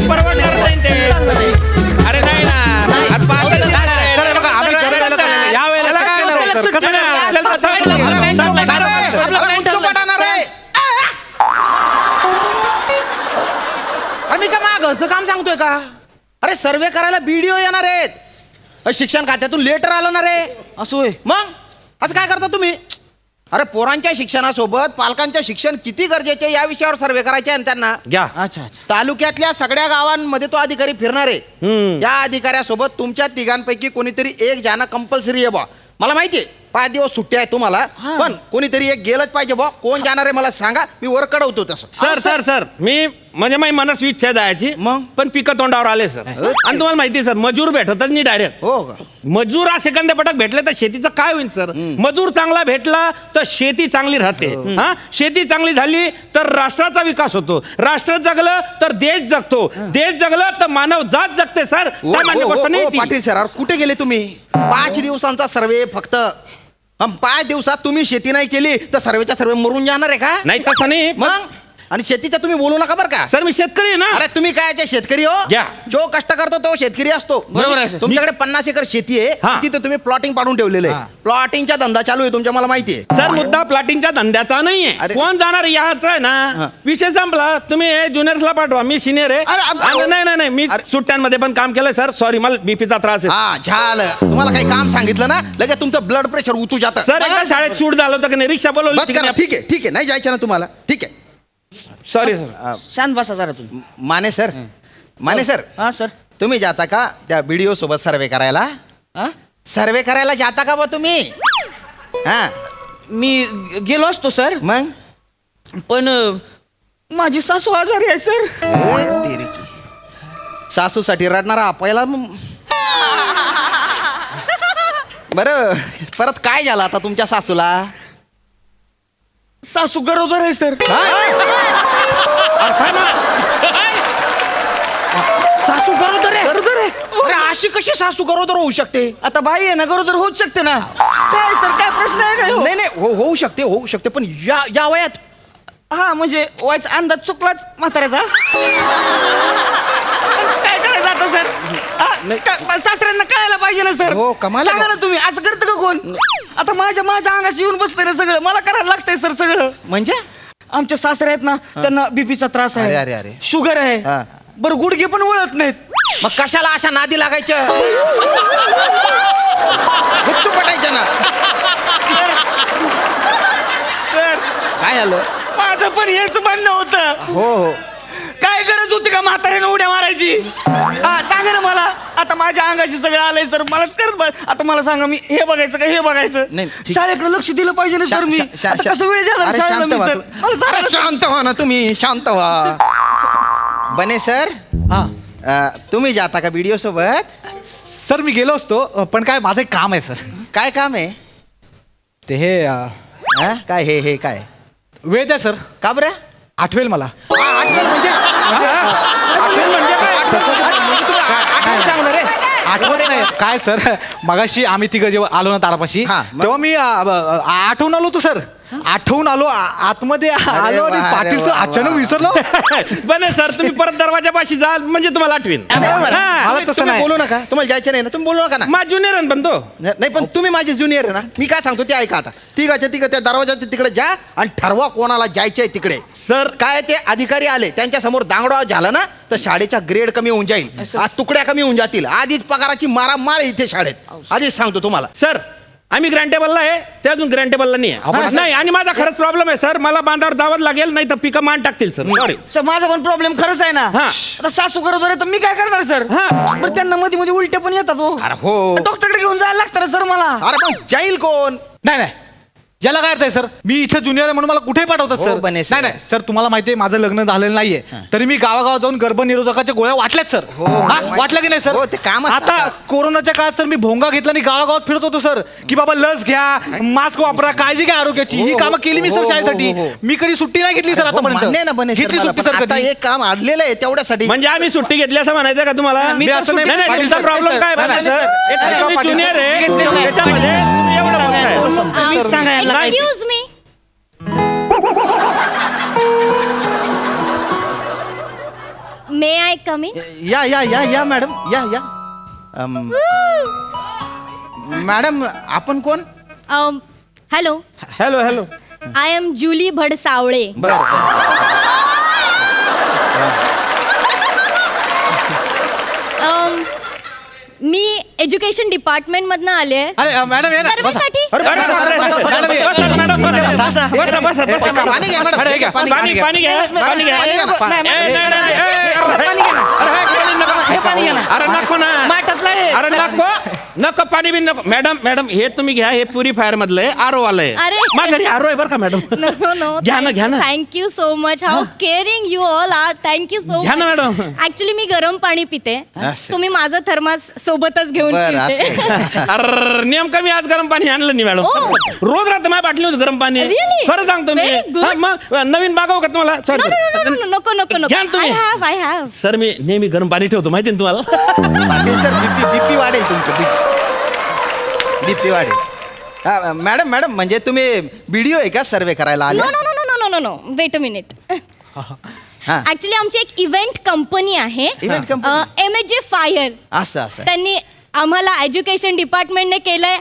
परवडणार नाही ते. अरे नाही ना, आज पाच सर, बघा, आम्ही ठरवलेलं काय? यावेळेला त्याला काय शक्य नाही होत, होतं? सर. कसं नाही? चल, चल, चल, चल. अरे मी का घरचं काम सांगतोय का? अरे सर्वे करायला बीडीओ येणार आहेत. शिक्षण खात्यातून लेटर आलं ना रे. असं होय. मग असं काय करता तुम्ही? अरे पोरांच्या शिक्षणासोबत पालकांच्या शिक्षण किती गरजेचे या विषयावर सर्वे करायचे आहे त्यांना. घ्या. अच्छा अच्छा. तालुक्यातल्या सगळ्या गावांमध्ये तो अधिकारी फिरणार आहे. या अधिकाऱ्यासोबत तुमच्या तिघांपैकी कोणीतरी एक जाणं कंपल्सरी आहे बा. मला माहितीये 5 दिवस सुट्टी आहे तुम्हाला, पण कोणीतरी एक गेलंच पाहिजे बा. कोण जाणार आहे मला सांगा, मी वर कळवतो तसं. सर मी म्हणजे माझी मनस्वी इच्छा आहे जायची, मग? पण पिकं तोंडावर आले सर. आणि तुम्हाला माहिती सर, मजूर भेटतच नाही डायरेक्ट. हो का? मजूर सेकंद पटक भेटले तर शेतीचं काय होईल सर? मजूर चांगला भेटला तर शेती चांगली राहते. हा, शेती चांगली झाली तर राष्ट्राचा विकास होतो. राष्ट्र जगलं तर देश जगतो. देश जगलं तर मानव जात जगते सर. सामान्य गोष्ट नाही ती. पाटील सर, कुठे गेले तुम्ही? 5 दिवसांचा सर्वे फक्त. 5 दिवसात तुम्ही शेती नाही केली तर सर्वेच्या सर्वे मरून जाणार आहे का? नाही तसं नाही. मग आणि शेतीचं तुम्ही बोलू नका बरं का. सर मी शेतकरी आहे ना. अरे तुम्ही काय ते शेतकरी हो? घ्या. जो कष्ट करतो तो शेतकरी असतो. बरोबर आहे, सर. तुमच्याकडे 50 एकर शेती आहे, हा. तिथे तुम्ही प्लॉटिंग पाडून ठेवलेलं आहे. प्लॉटिंगचा धंदा चालू आहे तुमच्या, मला माहिती आहे. सर मुद्दा प्लॉटिंगच्या धंद्याचा नाहीये. अरे. कोण जाणार याच आहे हा. ना. विषय संपला. तुम्ही ज्युनियर्सला पाठवा, मी सिनियर आहे. नाही मी अरे. सुट्ट्यांमध्ये पण काम केलंय सर. सॉरी, मला बीपीचा त्रास आहे. हा झालं. तुम्हाला काही काम सांगितलं ना, लगेच तुमचं ब्लड प्रेशर उतू जातं. सर एकदा शाळेत शूट झालं होतं की नाही, रिक्षा बस करा. बोलवली. ठीक आहे नाही जायचं ना तुम्हाला. ठीक आहे. Sorry sir. शांत बसा जरा तुम्ही. माने सर, हा सर. तुम्ही जाता का त्या बीडीओ सोबत सर्वे करायला? हा, सर्वे करायला जाता का बा तुम्ही? हा मी गेलो असतो सर, मग पण माझी सासू आजारी आहे सर. ओय तेरीची. सासूसाठी रडणारा पहिला बरं, परत काय झालं आता तुमच्या सासूला? सासू गरोदर आहे सर. सासू गरोदर आहे? गरोदर आहे. अरे अशी कशी सासू गरोदर होऊ शकते? आता बाई आहे ना, गरोदर होऊच शकते ना. काय सर, काय प्रश्न आहे काय? नाही होऊ शकते पण या वयात? हा म्हणजे वायचा अंदाज चुकलाच म्हाताऱ्याचा. काय करायचं आता सर? सासऱ्यांना कळायला पाहिजे ना सर. हो, कमाल आहे सांगा ना तुम्ही, असं करतं का कोण? आता माझ्या अंगाशी येऊन बसतंय ना सगळं, मला करायला लागतंय सर सगळं. म्हणजे आमच्या सासरे आहेत ना, त्यांना बीपीचा त्रास आहे. अरे. शुगर आहे. हा. बरं, गुडघे पण वळत नाहीत. मग कशाला अशा नादी लागायचं? गुप्तू पटायचं ना. सर काय झालं? माझं पण हेच म्हणणं होतं. हो काय गरज होती का म्हाताऱ्यानं उड्या मारायची? हा सांगा ना मला. आता माझ्या अंगाशी सगळं आलंय सर, मलाच करत. आता मला सांगा, मी हे बघायचं का हे बघायचं? नाही, ठीक. शाळेकडे लक्ष दिलं पाहिजे ना सर. मी आता कसं वेळ झाला अरे शाळेला शांत मी व्हा सर. तू. मला सांगा अरे ना. शांत व्हा ना तुम्ही, शांत व्हा. बने सर, तुम्ही जाता का बीडीओ सोबत? सर मी गेलो असतो, पण काय माझं एक काम आहे सर. काय काम आहे? ते हे काय हे काय? वेळ द्या सर, का बरं? आठवेल मला. आठवेल म्हणजे? चांगलं रे. आठवत नाही काय सर, मगाशी आम्ही तिघं जेव्हा आलो ना तारापाशी, हा, मग? तेव्हा मी आठवून आलो होतो सर. आठवून आलो, आतमध्ये आलो आणि वा, पाटील अरे सर वा, अचानक वा. विसरलो. बने सर, तुम्ही परत दरवाजापाशी जाल म्हणजे तुम्हाला आठवीन. मला तसं तुम्ही नाही. बोलू नका. तुम्हाला जायचं नाही ना, तुम्ही बोलू नका ना. माझ ज्युनियर पण तो. नाही पण तुम्ही माझे ज्युनियर आहे ना. मी काय सांगतो ते ऐका आता. तिघ त्या दरवाजाच्या तिकडे जा आणि ठरवा कोणाला जायचंय तिकडे. सर काय ते अधिकारी आले त्यांच्या समोर दांगडा झाला ना, तर शाळेचा ग्रेड कमी होऊन जाईल. आज तुकड्या कमी होऊन जातील. आधीच पगाराची मारामार इथे शाळेत. आधीच सांगतो तुम्हाला. सर आम्ही ग्रँटेबलला आहे, ते अजून ग्रँटेबलला नाही आहे. नाही, आणि माझा खरंच प्रॉब्लेम आहे सर. मला बांधावर जावं लागेल, नाही तर पिकं मान टाकतील सर. सॉरी सर, माझा पण प्रॉब्लेम खरंच आहे ना. हा. आता सासू गरोदर आहे तर मी काय करणार सर? हा. बरं, त्यांना मध्ये मध्ये उलट्या पण येतात हो. अरे हो. डॉक्टरकडे घेऊन जायला लागतं ना सर मला. अरे पण जाईल कोण? नाही याला काय अर्थ आहे सर? मी इथे ज्युनियर आहे म्हणून मला कुठे पाठवतात हो, सर? बने सर. नाही सर, तुम्हाला माहिती आहे माझं लग्न झालेलं नाहीये, तरी मी गावागावात जाऊन गर्भनिरोधकाच्या गोळ्या वाटल्यात सर. वाटल्या की नाही सर? हो, ते कामच आता आता. कोरोनाच्या काळात सर मी भोंगा घेतला आणि गावागावात फिरत होतो सर, की बाबा लस घ्या, मास्क वापरा, काळजी घ्या आरोग्याची. ही कामं केली मी सर शाळेसाठी. मी कधी सुट्टी नाही घेतली सर हो, मान्य आहे ना आतापर्यंत. बने सर घेतली मला, सुट्टी पण सर आता कधी? एक काम अडलेलं आहे तेवढ्यासाठी. म्हणजे आम्ही सुट्टी घेतली असं म्हणायचं का तुम्हाला? मी असं नाही, नाही, पाटील तुमचा सर, प्रॉब्लेम काय नाही, सर? नाही, एक नाही, तुम्ही पाटील ज्युनियर सर, आहे, घेतलेलं नाही. त्याच्यामध्ये तुम्ही एवढं बोलताय. तुम्ही सांगा यांना काय. Excuse me. May I I come in? या मॅडम या मॅडम आपण कोण? Hello, hello hello. I am Julie Bhadsawale. मी एज्युकेशन डिपार्टमेंट मधनं आले आहे. अरे मॅडम या ना, बसा. सर्वेसाठी. पाणी घ्या मॅडम, पाणी घ्या पाणी घ्या पाणी घ्या. नाही, हे पाणी घ्या ना. अरे नको ना. माठातलं आहे. अरे नको नको पाणी बिन नको. मॅडम हे तुम्ही घ्या. हे प्युरिफायर मधलं आरो आलंय. अरे. माझ्या घरी आरो आहे बरं का मॅडम. नो घ्या ना. Thank you so much. How caring you all are. Thank you so घ्या ना मच. मॅडम. ऍक्च्युली मी गरम पाणी पिते. असं. तुम्ही माझं थर्मास सोबतच घेऊन बरं, पिते. अरे नेमकं मी आज गरम पाणी आणलं नाही मॅडम. Oh. रोज राहतं माझ्या बाटली गरम पाणी. Really? खरं सांगतो मी. Very good. हा, मग नवीन मागवू का तुम्हाला? नो सॉरी नो नो नको नको नको. घ्या ना तुम्ही. I have. सर मी नेहमी गरम पाणी ठेवतो माहिती ना तुम्हाला. पाटील सर बीपी वाढेल तुमचं. बीपी वाढेल. मॅडम म्हणजे तुम्ही व्हिडिओ आहे का सर्वे करायला आले? No no no no no no no wait a minute. हा. ऍक्च्युली आमची एक इव्हेंट कंपनी आहे. Event company? MHJ fire. असं त्यांनी आम्हाला एज्युकेशन डिपार्टमेंटने केलंय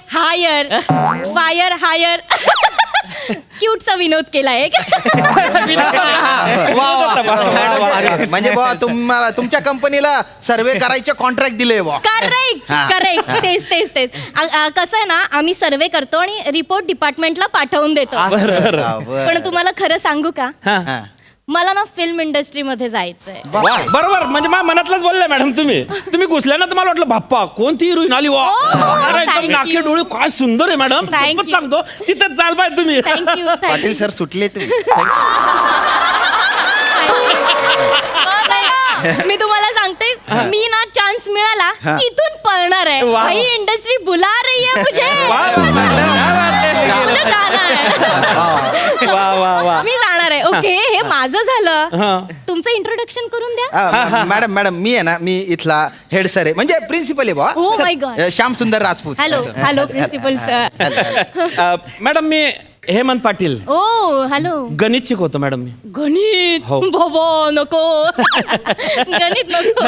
फायर हायर. क्यूटचा विनोद केलाय. म्हणजे बुवा तुम्हाला तुमच्या कंपनीला सर्वे करायचे कॉन्ट्रॅक्ट दिले बुवा. करेक्ट हा. करेक्ट. तेच कसं आहे ना, आम्ही सर्वे करतो आणि रिपोर्ट डिपार्टमेंटला पाठवून देतो. पण तुम्हाला खरं सांगू का, हा. मला ना फिल्म इंडस्ट्रीमध्ये जायचंय. बरोबर म्हणजे माझ्या मनातलंच बोलले मॅडम. तुम्ही घुसल्या ना तर मला वाटलं बाप्पा कोणती हिरोईन आली वा. अरे एकदम thank you. नाके डोळे काय सुंदर आहे मॅडम. Thank खूपच you. सांगतो तिथं चाल पाहिजे तुम्ही. थँक्यू पाटील सर सुटले तुम्ही. मी तुम्हाला सांगते, मी ना चान्स मिळाला की इथून पळणार आहे. वा. भाई इंडस्ट्री बुला रही है मुझे. मुझे जाना है. वा. मी जाणार आहे. ओके, हे माझं हा. झालं. तुमचं इंट्रोडक्शन करून द्या. मॅडम मी आहे ना, मी इथला हेड सर आहे म्हणजे प्रिन्सिपल आहे बुवा. Oh my God. Shyam Sundar Rajput. Hello principal sir. Madam मी हेमंत पाटील ओ हॅलो. गणित शिकवतो मॅडम मी. गणित हो. बाबा नको. गणित नको.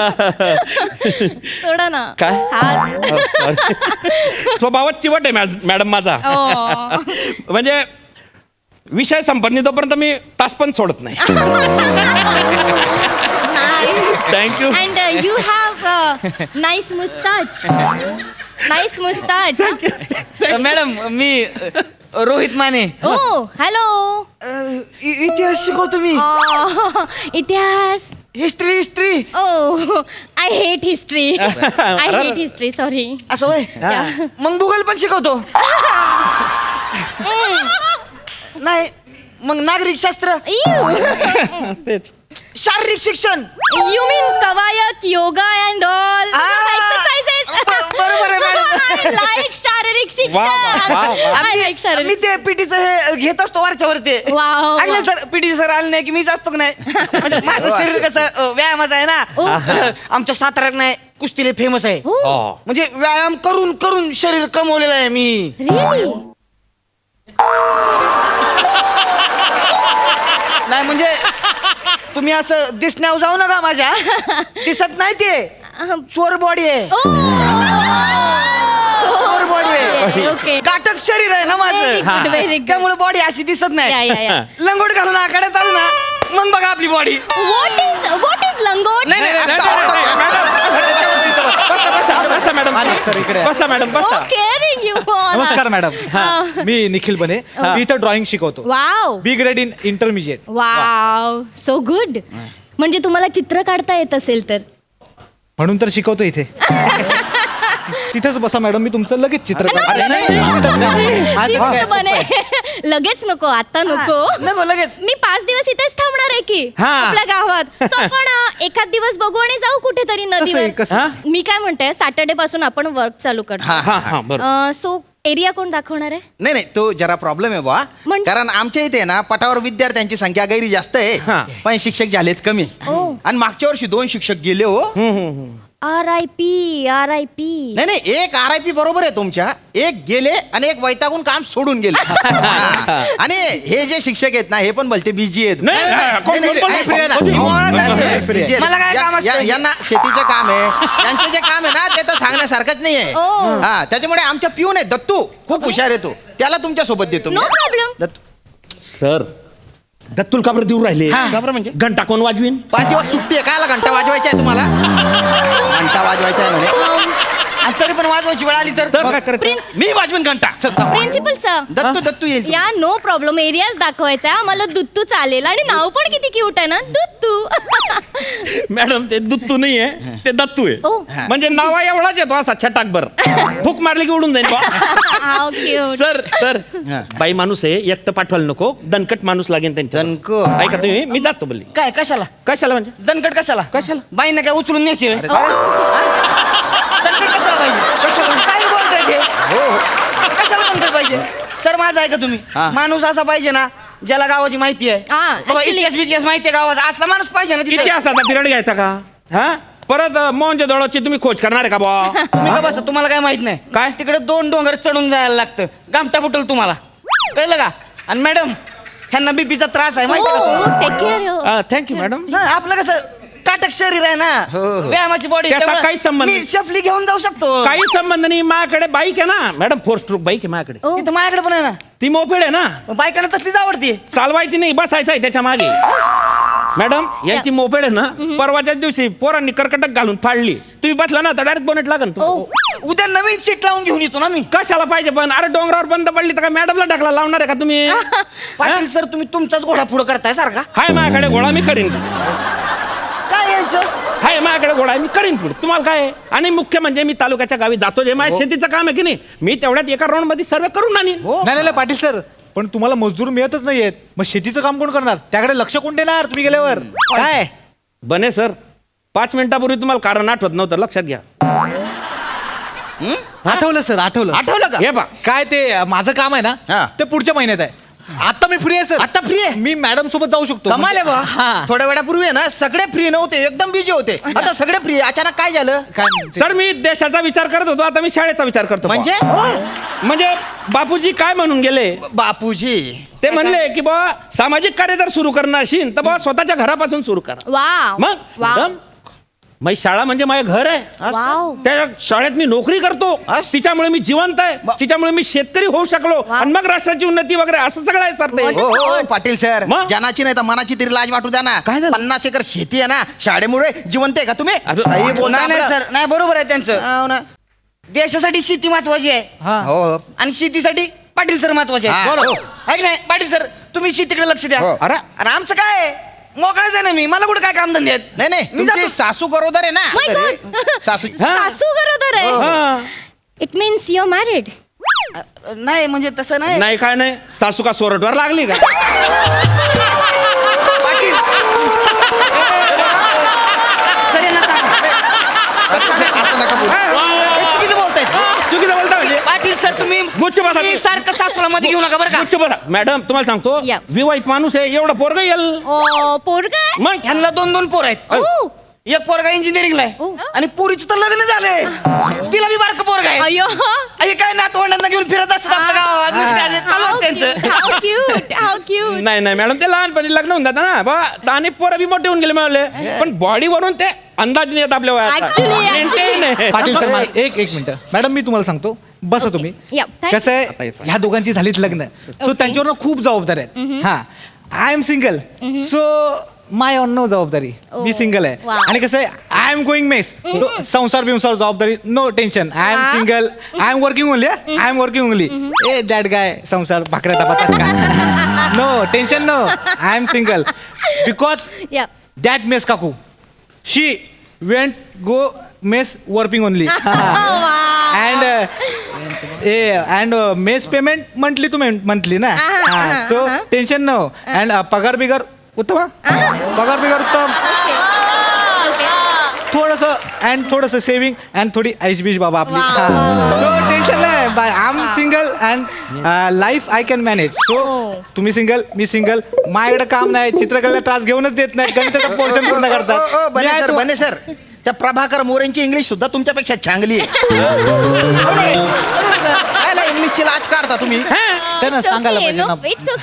सोडा ना. काय? हात. स्वभावात चिवट आहे मॅडम माझा. ओ. म्हणजे विषय संपत नाही तोपर्यंत मी तास पण सोडत नाही. Thank you. And you have nice moustache. Nice moustache. Madam मी रोहित माने. Oh hello. इतिहास शिकवतो मी. इतिहास. History. Oh I hate history. Sorry. असं होय. Yeah. मग भूगोल पण शिकवतो. नाही मग नागरिक शास्त्र, तेच शारीरिक शिक्षण. You mean कवायत, योगा and all exercises. बरोबर आहे मॅडम. I like शारीरिक शिक्षण. वा. I like मी शारीरिक. ते पीटीचं हे घेत असतो वरच्यावर ते. वाव. आले सर पीटी सर आले नाही की मीच असतो की नाही. म्हणजे माझं शरीर कसं व्यायामाचं आहे ना. आमच्या साताऱ्यात नाही कुस्तीले फेमस आहे. Oh, म्हणजे व्यायाम करून करून शरीर कमवलेलं आहे मी. really? नाही म्हणजे तुम्ही असं दिसण्यावर जाऊ नका माझ्या. दिसत नाही ते चोर बॉडी आहे. चोर बॉडी आहे. Okay. काटक शरीर आहे ना Very good, very माझं. good. त्यामुळे बॉडी अशी दिसत Yeah, नाही. yeah, yeah. लंगोट घालून आखाड्यात आलो ना मग बघा आपली बॉडी. What is लंगोट? बसा मॅडम. सर इकडे बसा मॅडम So बसा. caring you all. नमस्कार मॅडम. मी निखिल बने. मी इथं ड्रॉइंग शिकवतो. Wow. B grade in intermediate. Wow so good. म्हणजे तुम्हाला चित्र काढता येत असेल तर. म्हणून तर शिकवतो इथे. तिथेच बसा मॅडम, मी तुमचं लगेच चित्र काढतो. आज बघा. चित्र बने. लगेच नको, आता नको. नको लगेच. मी 5 दिवस इथेच थांबणार आहे की हा. आपल्या गावात. So आपण एखाद दिवस बघू आणि जाऊ कुठेतरी कसं आहे, नदीवर. कसं? मी काय म्हणते, सॅटर्डे पासून आपण वर्क चालू करतो. हा बरोबर. सो एरिया कोण दाखवणार आहे? नाही तो जरा प्रॉब्लेम आहे बुवा. म्हणजे? कारण आमच्या इथे ना पटावर विद्यार्थ्यांची संख्या गैरी जास्त आहे हा. पण शिक्षक झालेत कमी. ओ. आणि मागच्या वर्षी 2 शिक्षक गेले हो. RIP. नाही नाही, एक RIP बरोबर आहे तुमच्या, एक गेले आणि एक वैतागून काम सोडून गेले. हा. आणि हे जे शिक्षक आहेत ना, हे पण भलते बिजी आहेत. नाही, कोण- नाही, कोण- नाही, कोण- नाही, कोण- नाही, कोण- नाही, busy आहेत. मला काय काम असतं? यांना शेतीचं काम आहे, यांचं जे काम आहे ना ते तर सांगण्यासारखंच नाही आहे. Oh. हा, त्याच्यामुळे आमच्या पिऊन आहे दत्तू, खूप हुशार आहे तो, त्याला तुमच्या सोबत देतो मी. No problem. दत्तू सर दत्तुल का बरं देऊ राहिले का बरं म्हणजे? घंटा कोण वाजवीन 5 दिवस सुट्टी आहे, कायला घंटा वाजवायचा आहे तुम्हाला? घंटा वाजवायचा आहे म्हणे. आणि तरी पण वाजवायची वेळ आली तर तर काय करायचं प्रिन्स मी वाजवीन घंटा. Principal sir. दत्तू येईल. या नो प्रॉब्लेम एरियाज दाखवायचा आम्हाला दुत्तू चालेल आणि नाव पण किती क्यूट आहे ना दुत्तू. मॅडम ते दुत्तू नाहीये ते दत्तू ओ. आहे म्हणजे नावा एवढाच येतो असा छटाकभर फुक मारली की उडून जाईल बा. How cute. सर सर हा. बाई माणूस आहे एकटं पाठवायला नको दणकट माणूस लागेल त्यांच्या दणकट. ऐका तुम्ही मी जातो बोलली काय कशाला कशाला म्हणजे दणकट कशाला कशाला? बाईने काय उचलून न्यायची होय? दणकट कशाला पाहिजे काय बोलताय ते कशाला दणकट पाहिजे सर माझं ऐका तुम्ही हा. माणूस असा पाहिजे ना ज्याला गावाची माहिती आहे हा, बाबा, actually- इतिहास माहिती आहे गावाचा असला माणूस पाहिजे ना तिथे इतिहासाचा पिरियड घ्यायचा का हा परत मोहनच्या दळोची तुम्ही खोज करणार आहे का बा तुम्ही का बसा तुम्हाला काय माहित नाही काय? तिकडे 2 डोंगर चढून जायला लागतं गामटा फुटल तुम्हाला कळलं का आणि मॅडम ह्यांना बीपीचा त्रास आहे माहिती आहे का टेक केअर. थँक्यू मॅडम ना, आपलं कसं काटक शरीर आहे ना हो, हो. व्यायामाची बॉडी त्याचा काहीच संबंध मी नाही. शफली घेऊन जाऊ शकतो काही संबंध नाही माझ्याकडे बाईक आहे ना मॅडम 4 स्ट्रोक बाईक आहे माझ्याकडे ओ. तिथं माझ्याकडे पण आहे ना ती मोपेड आहे ना बायकांना तसलीच आवडते चालवायची नाही बसायचं आहे त्याच्या मागे मॅडम यांची मोपेड आहे ना परवाच्याच दिवशी पोरांनी कर्कटक घालून फाडली तुम्ही बसला ना तर डायरेक्ट बोनेट लागन ओ. उद्या नवीन सीट लावून घेऊन येतो ना मी कशाला पाहिजे पण अरे डोंगरावर बंद पडली तर काय मॅडमला ढकला लावणार आहे का तुम्ही पाटील सर तुम्ही तुमचाच घोडा पुढे करताय सारखा हाय माझ्याकडे घोडा मी करीन काय यांचं हाय माझ्याकडे घोडा आहे, मी करीन पुढे तुम्हाला काय आहे? आणि मुख्य म्हणजे मी तालुक्याच्या गावी जातो जे माझ्या शेतीचं काम आहे की नाही मी तेवढ्यात एका राऊंड मध्ये सर्वे करून आणीन नाही नाही पाटील सर पण तुम्हाला मजदूर मिळतच नाहीयेत मग शेतीचं काम कोण करणार त्याकडे लक्ष कोण देणार तुम्ही गेल्यावर काय बने सर 5 मिनिटापूर्वी तुम्हाला कारण आठवत नव्हतं लक्षात घ्या आठवलं सर आठवलं आठवलं का? हे पा काय ते माझं काम आहे हा. ना ते पुढच्या महिन्यात आहे आता मी फ्री आहे सर आता free आहे? मी मॅडम सोबत जाऊ शकतो कमाल आहे बा. हा थोड्या वेळापूर्वी आहे ना सगळे फ्री नव्हते एकदम बिजी होते आता सगळे फ्री अचानक काय झालं? काय सर मी देशाचा विचार करत होतो आता मी शाळेचा विचार करतो म्हणजे म्हणजे बापूजी काय म्हणून गेले बापूजी ते म्हणले की बा सामाजिक कार्य जर सुरू करणं असेल तर बा स्वतःच्या घरापासून सुरू करा वाव. मग वाव. मॅडम, माझी शाळा म्हणजे माझं घर आहे वाव. त्या शाळेत मी नोकरी करतो असं? तिच्यामुळे मी जिवंत आहे तिच्यामुळे मी शेतकरी होऊ शकलो वा. आणि मग राष्ट्राची उन्नती वगैरे असं सगळं आहे सर ते What? हो हो पाटील सर मग? जनाची नाही तर मनाची तरी लाज वाटू द्या ना काय झालं? 50 एकर शेती आहे ना शाळेमुळे जिवंत आहे का तुम्ही अरे, काही बोलता नाही नाही आपलं? सर नाही बरोबर आहे त्यांचं हो ना. देशासाठी शेती महत्वाची आहे हा हो हो आणि शेतीसाठी पाटील सर महत्वाचे हा. आहे बरोबर आहे की नाही पाटील सर तुम्ही शेतीकडे लक्ष द्या हो. अरे. अरे आमचं काय आहे? मोकळाच आहे ना मी मला कुठे काय काम धंदे आहेत नाही नाही मी तुमची जातो. सासू गरोदर आहे ना My तरी. God. सासू हा. सासू गरोदर आहे हा. It means you married. नाही म्हणजे तसं नाही नाही काय नाही सासू का सोरटवर लागली का पाटील सर यांना सांगा. असं नका बोलू. हे चुकीचं बोलताय चुकीचं बोलता म्हणजे पाटील सर तुम्ही गुच्छ बसा. तुम्ही सारखं सासूला मध्ये घेऊ नका बरं का गुच्छ बसा. मॅडम तुम्हाला सांगतो या. विवाहित माणूस आहे एवढं पोरग येईल ओ पोरगा आहे? मग ह्यांना 2 पोर आहेत ओ. एक पोरगा इंजिनिअरिंगला ओ. आहे आणि पोरीचं तर लग्न झालंय तिला बी बारकं पोरगा आहे अयो हे काय नातवंडांना घेऊन फिरत असतात आपल्या गावात नुसते असे चालू असतं त्यांचं. How cute how cute. नाही नाही मॅडम ते लहानपणी लग्न होऊन जातं ना बा आणि पोरं बी मोठे होऊन गेले मिळाले पण बॉडीवरून ते अंदाज नाही येत आपल्या वयाचा. Actually. Maintain आहे. पाटील सर एक मिनिट मॅडम मी तुम्हाला सांगतो बसा तुम्ही Yeah, thank कसं आता आहे येतो. ह्या दोघांची झालीत लग्न सो त्यांच्यावर ना खूप जबाबदारी आहेत हा I am single so my on no जबाबदारी मी Oh, सिंगल आहे wow. आणि कसं आहे आय एम गोईंग मेस संसार बिंसार जबाबदारी no tension I am Wow. Single I am working only I am working only a dad guy संसार भाकऱ्या तापातात का no tension no I am single because या दॅट मेस काकू she went go mess working only and mess payment monthly to monthly ना so tension no and पगार बिगार उत्तम पगार बिगार उत्तम थोडंसं अँड थोडंसं सेविंग अँड थोडी ऐश बिश बाबा आपली Wow. सो टेन्शन नाही by I am single and life I can manage so तुम्ही सिंगल मी सिंगल माझ्याकडे काम नाही चित्रकलेला त्रास घेऊनच देत नाही गणिताचा पोर्शन पूर्ण ओ, ओ, करतात बने मी आहे सर तो- बने सर त्या प्रभाकर मोरेंची इंग्लिश सुद्धा तुमच्यापेक्षा चांगली आहे. काय इंग्लिशची लाज काढता तुम्ही? त्यांना सांगायला पाहिजे ना.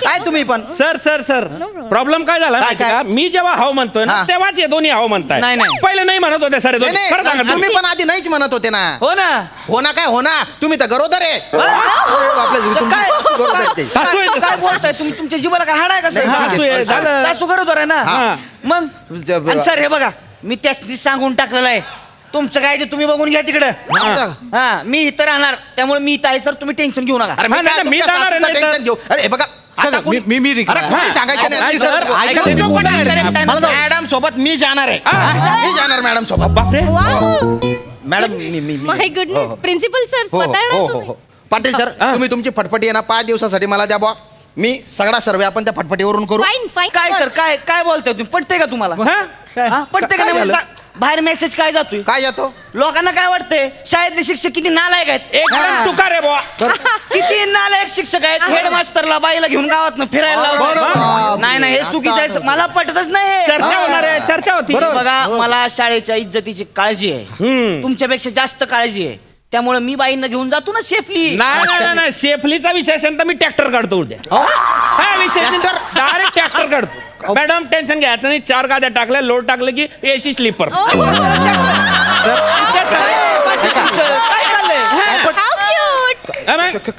काय तुम्ही पण sir sir sir No problem. Problem काय झाला माहिती काय? का? मी जेव्हा हाव म्हणतोय ना हा. तेव्हाच हे दोन्ही हाव म्हणताय. नाही, नाही. पहिले नाही म्हणत होते सर नाही, खरं सांगा नाही, तुम्ही पण आधी नाहीच म्हणत होते ना. हो ना हो ना काय हो ना, तुम्ही तर गरोदर आहे. आपल्या तुमची काय? सासू गरोदर आहे ते. सासू आहे काय ते, काय सासू. बोलताय तुम्ही? तुमच्या जीवाला काय हाड आहे का नाही, सासू आहे, झालं. सासू गरोदर आहे ना हा. मग ज- आणि सर हे बघा मी त्याच सांगून टाकलेलं आहे तुमचं काय ते तुम्ही बघून घ्या तिकडं. असं. हा मी इथं राहणार त्यामुळे मी इथं आहे सर तुम्ही टेन्शन घेऊ नका. अरे मी हा, नाही, काय नाही, मी तुमच्या जाणार आहे, सासूचं नाही तर- टेन्शन घेऊ. अरे हे बघा आता कोणी- मी अरे कोणी सांगायचं नाही, नाही. सर, ऐका, तुमचं मी कोणी मोठा आहे. मला जाऊ. मॅडम सोबत मी जाणार आहे. मी जाणार मॅडम सोबत. बापरे मॅडम मी माय हो, गुडनेस हो. प्रिन्सिपल सर हो, स्वतः हो, हो, हो. पाटील सर तुम्ही तुमची फटफटी आहे ना 5 दिवसासाठी मला द्या बा. मी सगळा सर्वे आपण त्या फटफटीवरून करू. फाईन फाईन काय सर काय काय बोलताय तुम्ही पटतंय का तुम्हाला हा? हा, पटतंय का काय नाही झालं? मला सांग. बाहेर मेसेज काय जातोय काय येतो? लोकांना काय वाटतंय शाळेतले शिक्षक किती नालायक आहेत एकदम तुकार आहे बुवा. किती नालायक शिक्षक आहेत हेडमास्टरला बाईला घेऊन गावात फिरायला लावतात. नाही नाही हे चुकीचं आहे मला पटतच नाही चर्चा होणार आहे चर्चा होती बघा मला शाळेच्या इज्जतीची काळजी आहे तुमच्यापेक्षा जास्त काळजी आहे त्यामुळे मी बाईंना घेऊन जातो ना सेफली नाही सेफलीचा विषय असेल तर मी ट्रॅक्टर काढतो उद्या हा विषय डायरेक्ट ट्रॅक्टर काढतो मॅडम टेन्शन घ्यायचं नाही 4 गाद्या टाकल्या लोड टाकलं की एसी स्लीपर काय चाललंय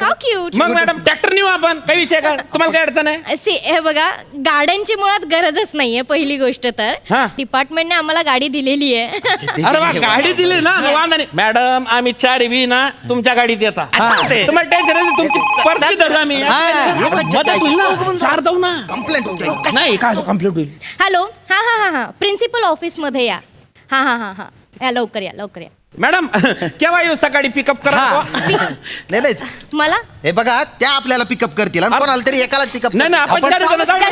हाऊ क्यूट मग मॅडम ट्रॅक्टर नेऊ आपण काही विषय का तुम्हाला काय अडचण आहे हे बघा गाड्यांची मुळात गरजच नाहीये पहिली गोष्ट तर हा. डिपार्टमेंटने आम्हाला गाडी दिलेली आहे अरे वा गाडी दिली ना मग वांधा नाही मॅडम आम्ही 4 बी ना तुमच्या गाडीत येता तुम्हाला टेन्शन नाही तुमची पर्स धरू आम्ही मदत होईल ना 4 जाऊ ना कंप्लेंट होते. नाही काय कंप्लीट होईल हॅलो हा हा हा हा प्रिन्सिपल ऑफिस मध्ये या हा हा हा हा या लवकर या मॅडम केव्हा येऊ सकाळी पिकअप करा नाही नाही मला हे बघा त्या आपल्याला पिकअप करतील आणि कोणाला तरी एकालाच पिकअप नाही नाही आपण चार जण जाऊ ना.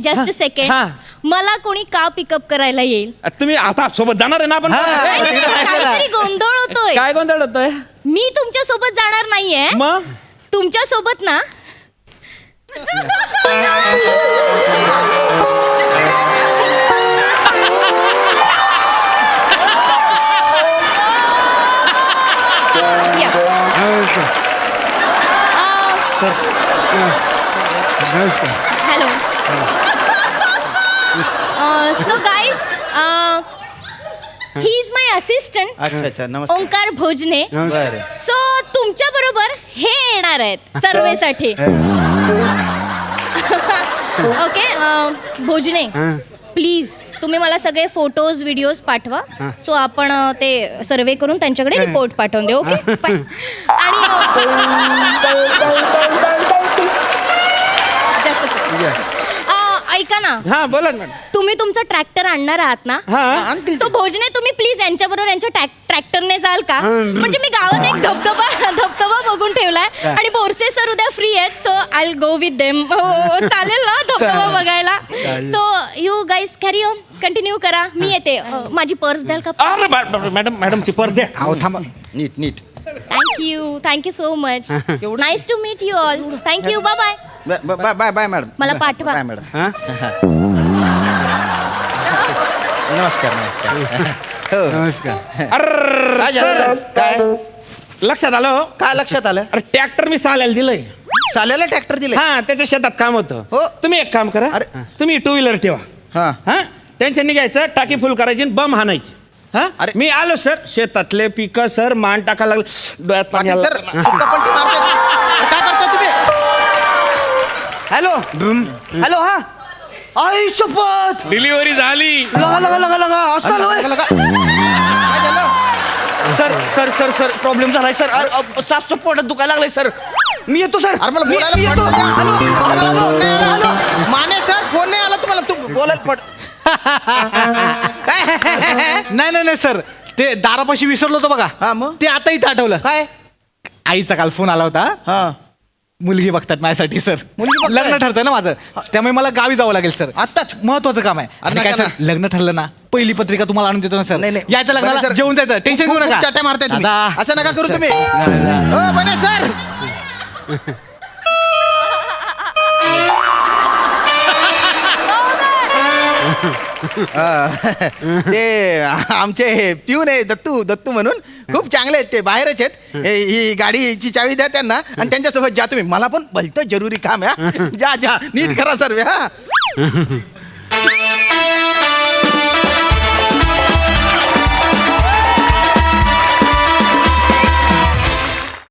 जस्ट सेकंड हा. मला कोणी का पिकअप करायला येईल तुम्ही आता सोबत जाणार आहे ना आपण नाही, नाही, नाही, काहीतरी गोंधळ होतोय काय गोंधळ होतोय मी तुमच्या सोबत जाणार नाहीये मग तुमच्या सोबत ना या. Hello so guys he is my assistant अच्छा अच्छा नमस्कार ओंकार भोजने बरं सो तुमच्या बरोबर हे येणार आहेत सर्वेसाठी ओके भोजने प्लीज तुम्ही मला सगळे फोटोज व्हिडिओज पाठवा सो आपण ते सर्वे करून त्यांच्याकडे रिपोर्ट पाठवून देऊ ओके आणि ऐका ना हा बोला ना मॅडम तुम्ही तुमचा ट्रॅक्टर आणणार आहात ना हा आणतील सो भोजने तुम्ही प्लीज यांच्याबरोबर यांच्या ट्रॅक्टरने जाल का म्हणजे मी गावात एक धबधबा बघून ठेवलाय आणि बोरसे सर उद्या फ्री आहेत so I go with them चालेल ना धबधबा बघायला so you guys carry on continue करा मी येते माझी पर्स द्याल का अरे मॅडमची पर्स द्या अहो थांबा नीट thank you so much nice to meet you all thank you bye bye bye bye madam मला पाठवा. बाय मॅडम नमस्कार हो. काय झालं काय लक्षात आलं हो? काय लक्षात आलं अरे ट्रॅक्टर मी साल्याला दिलंय साल्याला ट्रॅक्टर दिले हा त्याच्या शेतात काम होतं हो. तुम्ही एक काम करा अरे. तुम्ही 2 व्हीलर ठेवा हा हा टेन्शन नाही घ्यायचं टाकी फुल करायची आणि बम हाणायची हा अरे. मी आलो सर शेतातले पिकं सर मान टाकायला लागलं डोळ्यात पाणी पाटील आलं. सर सुट्टापलटी मारताय. काय करता तुम्ही हॅलो हॅलो हा आई शपथ डिलिव्हरी झाली लगा असं लगा, लगा. काय झालं sir sir sir sir problem झालाय सर साफ पोटात दुखायला लागलाय सर मी येतो सर अरे मला मी बोलायला येतो. पडलं का? हॅलो, मला हॅलो, फोन नाही आला. हॅलो. माने सर फोन नाही आला तुम्हाला तू बोलायला पड काय नाही सर ते दारापाशी विसरलो होतो बघा हा, मग? ते आता इथं आठवलं काय आईचा काल फोन आला होता हा मुलगी बघतात माझ्यासाठी सर मुलगी बघताय? लग्न ठरतंय ना माझं त्यामुळे मला गावी जावं लागेल सर आत्ताच महत्वाचं काम आहे अरे आणि काय नका सर लग्न ठरलं ना पहिली पत्रिका तुम्हाला आणून देतो ना सर नाही नाही यायचं बने लग्नाला सर. जेवून जायचं टेन्शन घेऊ खूप नका चाट्या मारताय तुम्ही दादा. असं नका करू सर. तुम्ही हो बने सर ते आमचे पिऊन आहे दत्तू म्हणून खूप चांगले आहेत ते, बाहेरच आहेत. ही गाडीची चावी द्या त्यांना आणि त्यांच्यासोबत जा तुम्ही. मला पण भलतं जरुरी काम आहे. जा नीट करा सर्व.